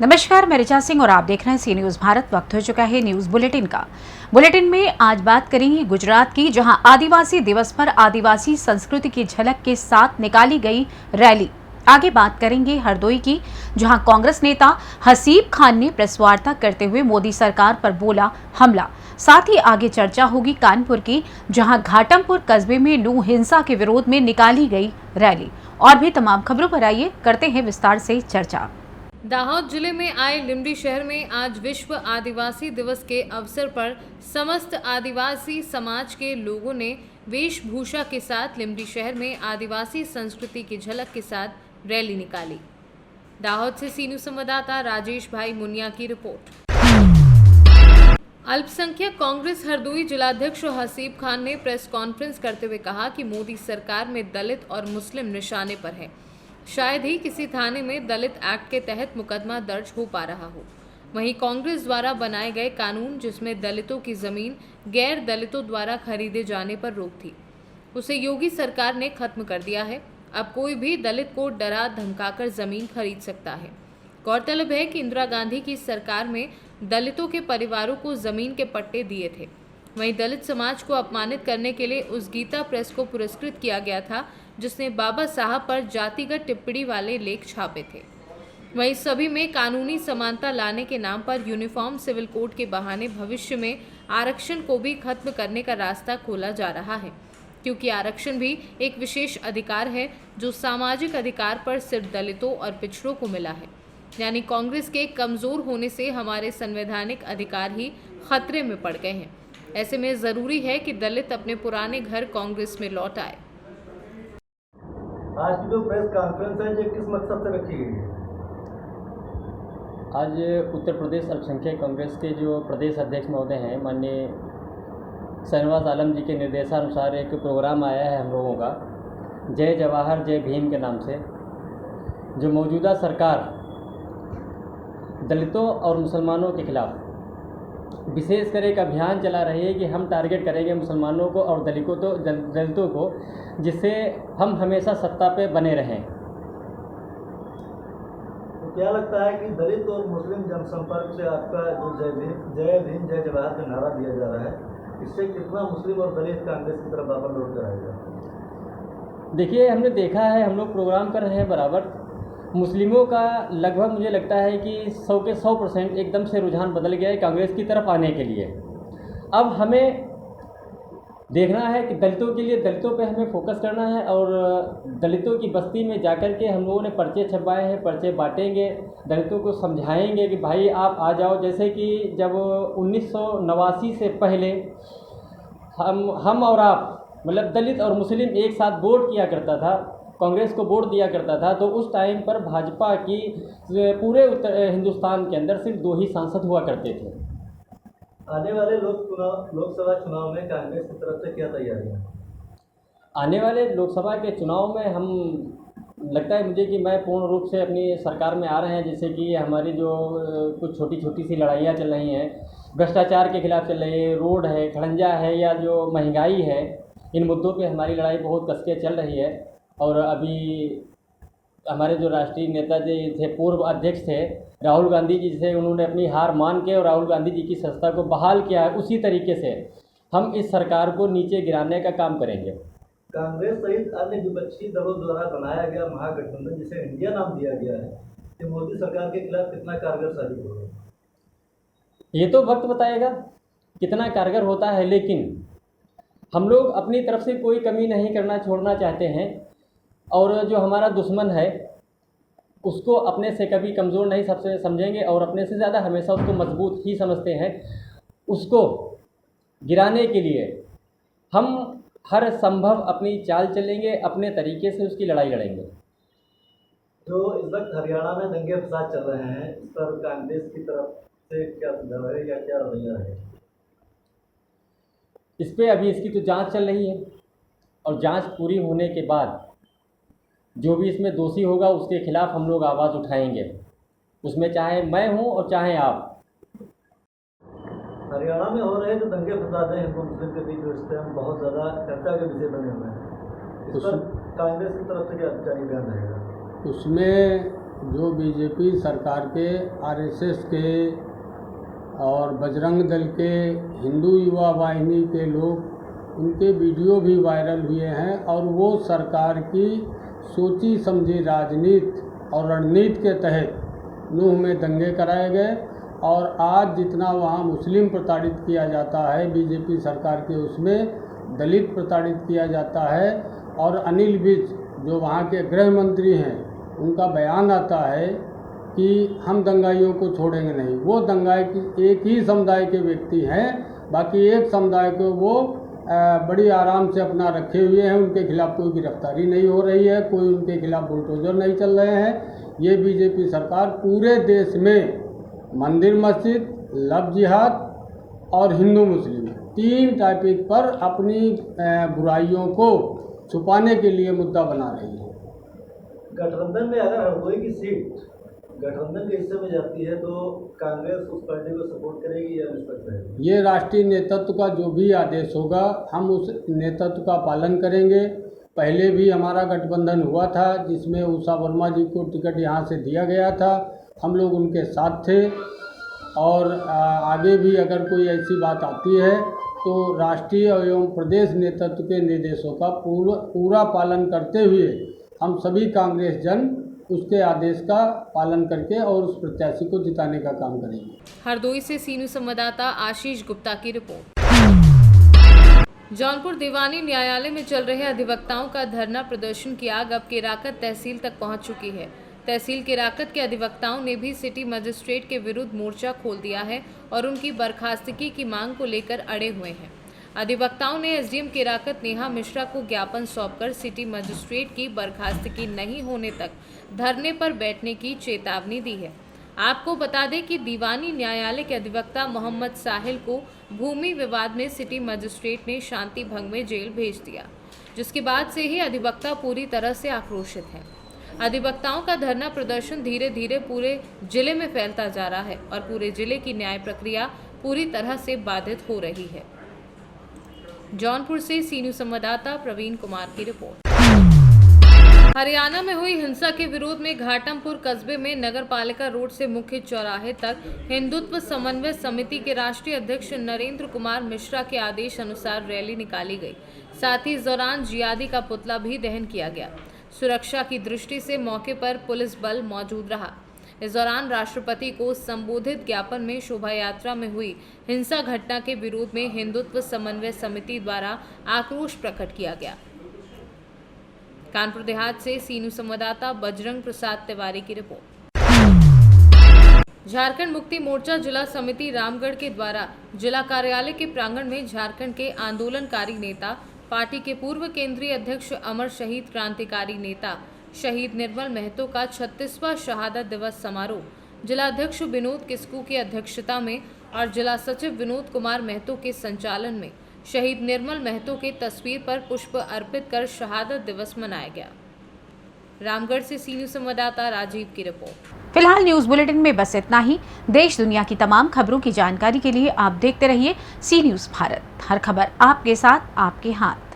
नमस्कार, मैं ऋचा सिंह और आप देख रहे हैं सी न्यूज भारत। वक्त हो चुका है न्यूज बुलेटिन का। बुलेटिन में आज बात करेंगे गुजरात की, जहां आदिवासी दिवस पर आदिवासी संस्कृति की झलक के साथ निकाली गई रैली। आगे बात करेंगे हरदोई की, जहां कांग्रेस नेता हसीब खान ने प्रेस वार्ता करते हुए मोदी सरकार पर बोला हमला। साथ ही आगे चर्चा होगी कानपुर की, जहां घाटमपुर कस्बे में नू हिंसा के विरोध में निकाली गई रैली। और भी तमाम खबरों पर आइए करते हैं विस्तार से चर्चा। दाहोद जिले में आए लिमडी शहर में आज विश्व आदिवासी दिवस के अवसर पर समस्त आदिवासी समाज के लोगों ने वेशभूषा के साथ लिमडी शहर में आदिवासी संस्कृति की झलक के साथ रैली निकाली। दाहोद से सी न्यूज संवाददाता राजेश भाई मुनिया की रिपोर्ट। अल्पसंख्यक कांग्रेस हरदोई जिलाध्यक्ष हसीब खान ने प्रेस कॉन्फ्रेंस करते हुए कहा कि मोदी सरकार में दलित और मुस्लिम निशाने पर है। शायद ही किसी थाने में दलित एक्ट के तहत मुकदमा दर्ज हो पा रहा हो। वहीं कांग्रेस द्वारा बनाए गए कानून, जिसमें दलितों की जमीन गैर दलितों द्वारा खरीदे जाने पर रोक थी, उसे योगी सरकार ने खत्म कर दिया है। अब कोई भी दलित को डरा धमकाकर जमीन खरीद सकता है। गौरतलब है कि इंदिरा गांधी की सरकार में दलितों के परिवारों को जमीन के पट्टे दिए थे। वहीं दलित समाज को अपमानित करने के लिए उस गीता प्रेस को पुरस्कृत किया गया था, जिसने बाबा साहब पर जातिगत टिप्पणी वाले लेख छापे थे। वहीं सभी में कानूनी समानता लाने के नाम पर यूनिफॉर्म सिविल कोड के बहाने भविष्य में आरक्षण को भी खत्म करने का रास्ता खोला जा रहा है, क्योंकि आरक्षण भी एक विशेष अधिकार है जो सामाजिक अधिकार पर सिर्फ दलितों और पिछड़ों को मिला है। यानी कांग्रेस के कमजोर होने से हमारे संवैधानिक अधिकार ही खतरे में पड़ गए हैं। ऐसे में जरूरी है कि दलित अपने पुराने घर कांग्रेस में लौट आए। आज की जो प्रेस कॉन्फ्रेंस है, ये किस मकसद से रखी गई है? आज उत्तर प्रदेश अल्पसंख्यक कांग्रेस के जो प्रदेश अध्यक्ष महोदय हैं, माननीय शहनवाज आलम जी के निर्देशानुसार एक प्रोग्राम आया है हम लोगों का, जय जवाहर जय भीम के नाम से। जो मौजूदा सरकार दलितों और मुसलमानों के खिलाफ विशेषकर एक अभियान चला रही है कि हम टारगेट करेंगे मुसलमानों को और दलितों को, जिससे हम हमेशा सत्ता पे बने रहें। तो क्या लगता है कि दलित और मुस्लिम जनसंपर्क से आपका जो जय भीम जय जवाहर का नारा दिया जा रहा है, इससे कितना मुस्लिम और दलित कांग्रेस की तरफ वापस लौट कर आएगा? देखिए, हमने देखा है, हम लोग प्रोग्राम कर रहे हैं बराबर। मुस्लिमों का लगभग मुझे लगता है कि 100 के 100% एकदम से रुझान बदल गया है कांग्रेस की तरफ आने के लिए। अब हमें देखना है कि दलितों के लिए दलितों पे हमें फोकस करना है, और दलितों की बस्ती में जाकर के हम लोगों ने पर्चे छपवाए हैं, पर्चे बांटेंगे, दलितों को समझाएंगे कि भाई आप आ जाओ। जैसे कि जब 1989 से पहले हम और आप, मतलब दलित और मुस्लिम एक साथ वोट किया करता था, कांग्रेस को वोट दिया करता था, तो उस टाइम पर भाजपा की पूरे हिंदुस्तान के अंदर सिर्फ 2 ही सांसद हुआ करते थे। आने वाले लोकसभा चुनाव में कांग्रेस की तरफ से क्या तैयारियां? आने वाले लोकसभा के चुनाव में हम, लगता है मुझे कि मैं पूर्ण रूप से अपनी सरकार में आ रहे हैं। जैसे कि हमारी जो कुछ छोटी छोटी सी लड़ाइयाँ चल रही हैं, भ्रष्टाचार के खिलाफ चल रही है, रोड है, खड़ंजा है, या जो महंगाई है, इन मुद्दों पे हमारी लड़ाई बहुत कस के चल रही है। और अभी हमारे जो राष्ट्रीय नेता जी थे, पूर्व अध्यक्ष थे राहुल गांधी जी से, उन्होंने अपनी हार मान के और राहुल गांधी जी की संस्था को बहाल किया है। उसी तरीके से हम इस सरकार को नीचे गिराने का काम करेंगे। कांग्रेस सहित अन्य विपक्षी दलों द्वारा बनाया गया महागठबंधन, जिसे इंडिया नाम दिया गया है, कि मोदी सरकार के खिलाफ कितना कारगर साबित होगा? ये तो वक्त बताएगा कितना कारगर होता है, लेकिन हम लोग अपनी तरफ से कोई कमी नहीं छोड़ना चाहते हैं। और जो हमारा दुश्मन है उसको अपने से कभी कमज़ोर नहीं सबसे समझेंगे, और अपने से ज़्यादा हमेशा उसको मजबूत ही समझते हैं। उसको गिराने के लिए हम हर संभव अपनी चाल चलेंगे, अपने तरीके से उसकी लड़ाई लड़ेंगे। जो इस वक्त हरियाणा में दंगे फसाद चल रहे हैं, इस पर कांग्रेस की तरफ से क्या सुझाव है या क्या रवैया है? इस पर अभी इसकी तो जांच चल रही है, और जांच पूरी होने के बाद जो भी इसमें दोषी होगा उसके खिलाफ हम लोग आवाज़ उठाएंगे, उसमें चाहे मैं हूं और चाहे आप। हरियाणा में हो रहे जो दंगे फसाद हैं, हिंदू मुस्लिम के बीच रिश्ते हम बहुत ज़्यादा चर्चा के विषय बने हुए हैं। इस पर कांग्रेस की तरफ से क्या बयान रहेगा? उसमें जो बीजेपी सरकार के, आरएसएस के और बजरंग दल के, हिंदू युवा वाहिनी के लोग, उनके वीडियो भी वायरल हुए हैं और वो सरकार की सोची समझी राजनीति और रणनीति के तहत नूह में दंगे कराए गए। और आज जितना वहाँ मुस्लिम प्रताड़ित किया जाता है बीजेपी सरकार के, उसमें दलित प्रताड़ित किया जाता है। और अनिल विज जो वहाँ के गृह मंत्री हैं, उनका बयान आता है कि हम दंगाइयों को छोड़ेंगे नहीं। वो दंगाई की एक ही समुदाय के व्यक्ति हैं, बाकी एक समुदाय को वो बड़ी आराम से अपना रखे हुए हैं। उनके खिलाफ कोई गिरफ्तारी नहीं हो रही है, कोई उनके खिलाफ बुलडोजर नहीं चल रहे हैं। ये बीजेपी सरकार पूरे देश में मंदिर मस्जिद, लव जिहाद और हिंदू मुस्लिम 3 टॉपिक पर अपनी बुराइयों को छुपाने के लिए मुद्दा बना रही है। गठबंधन में अगर हरदोई की सीट गठबंधन के हिस्से में जाती है तो कांग्रेस उस पार्टी को सपोर्ट करेगी या निष्पक्ष रहेगी? ये राष्ट्रीय नेतृत्व का जो भी आदेश होगा, हम उस नेतृत्व का पालन करेंगे। पहले भी हमारा गठबंधन हुआ था जिसमें उषा वर्मा जी को टिकट यहाँ से दिया गया था, हम लोग उनके साथ थे। और आगे भी अगर कोई ऐसी बात आती है तो राष्ट्रीय एवं प्रदेश नेतृत्व के निर्देशों का पूरा पालन करते हुए हम सभी कांग्रेस जन उसके आदेश का पालन करके और उस प्रत्याशी को जिताने का काम करेंगे। हरदोई से सी न्यूज़ संवाददाता आशीष गुप्ता की रिपोर्ट। जौनपुर दीवानी न्यायालय में चल रहे अधिवक्ताओं का धरना प्रदर्शन की आग अब केराकत तहसील तक पहुंच चुकी है। तहसील केराकत के अधिवक्ताओं ने भी सिटी मजिस्ट्रेट के विरुद्ध मोर्चा खोल दिया है और उनकी बर्खास्तगी की मांग को लेकर अड़े हुए हैं। अधिवक्ताओं ने एसडीएम केराकत नेहा मिश्रा को ज्ञापन सौंपकर सिटी मजिस्ट्रेट की बर्खास्तगी नहीं होने तक धरने पर बैठने की चेतावनी दी है। आपको बता दें कि दीवानी न्यायालय के अधिवक्ता मोहम्मद साहिल को भूमि विवाद में सिटी मजिस्ट्रेट ने शांति भंग में जेल भेज दिया, जिसके बाद से ही अधिवक्ता पूरी तरह से आक्रोशित हैं। अधिवक्ताओं का धरना प्रदर्शन धीरे धीरे पूरे जिले में फैलता जा रहा है और पूरे जिले की न्याय प्रक्रिया पूरी तरह से बाधित हो रही है। जौनपुर से सी न्यूज़ संवाददाता प्रवीण कुमार की रिपोर्ट। हरियाणा में हुई हिंसा के विरोध में घाटमपुर कस्बे में नगर पालिका रोड से मुख्य चौराहे तक हिंदुत्व समन्वय समिति के राष्ट्रीय अध्यक्ष नरेंद्र कुमार मिश्रा के आदेश अनुसार रैली निकाली गई। साथ ही इस दौरान जियादी का पुतला भी दहन किया गया। सुरक्षा की दृष्टि से मौके पर पुलिस बल मौजूद रहा। इस दौरान राष्ट्रपति को संबोधित ज्ञापन में शोभा यात्रा में हुई हिंसा घटना के विरोध में हिंदुत्व समन्वय समिति द्वारा आक्रोश प्रकट किया गया। कानपुर देहात से सी न्यूज़ संवाददाता बजरंग प्रसाद तिवारी की रिपोर्ट। झारखंड मुक्ति मोर्चा जिला समिति रामगढ़ के द्वारा जिला कार्यालय के प्रांगण में झारखंड के आंदोलनकारी नेता, पार्टी के पूर्व केंद्रीय अध्यक्ष, अमर शहीद क्रांतिकारी नेता शहीद निर्मल महतो का 36वां शहादत दिवस समारोह जिलाध्यक्ष विनोद किस्कू की अध्यक्षता में और जिला सचिव विनोद कुमार महतो के संचालन में शहीद निर्मल महतो के तस्वीर पर पुष्प अर्पित कर शहादत दिवस मनाया गया। रामगढ़ से सी न्यूज़ संवाददाता राजीव की रिपोर्ट। फिलहाल न्यूज बुलेटिन में बस इतना ही। देश दुनिया की तमाम खबरों की जानकारी के लिए आप देखते रहिए सी न्यूज़ भारत। हर खबर आपके साथ, आपके हाथ।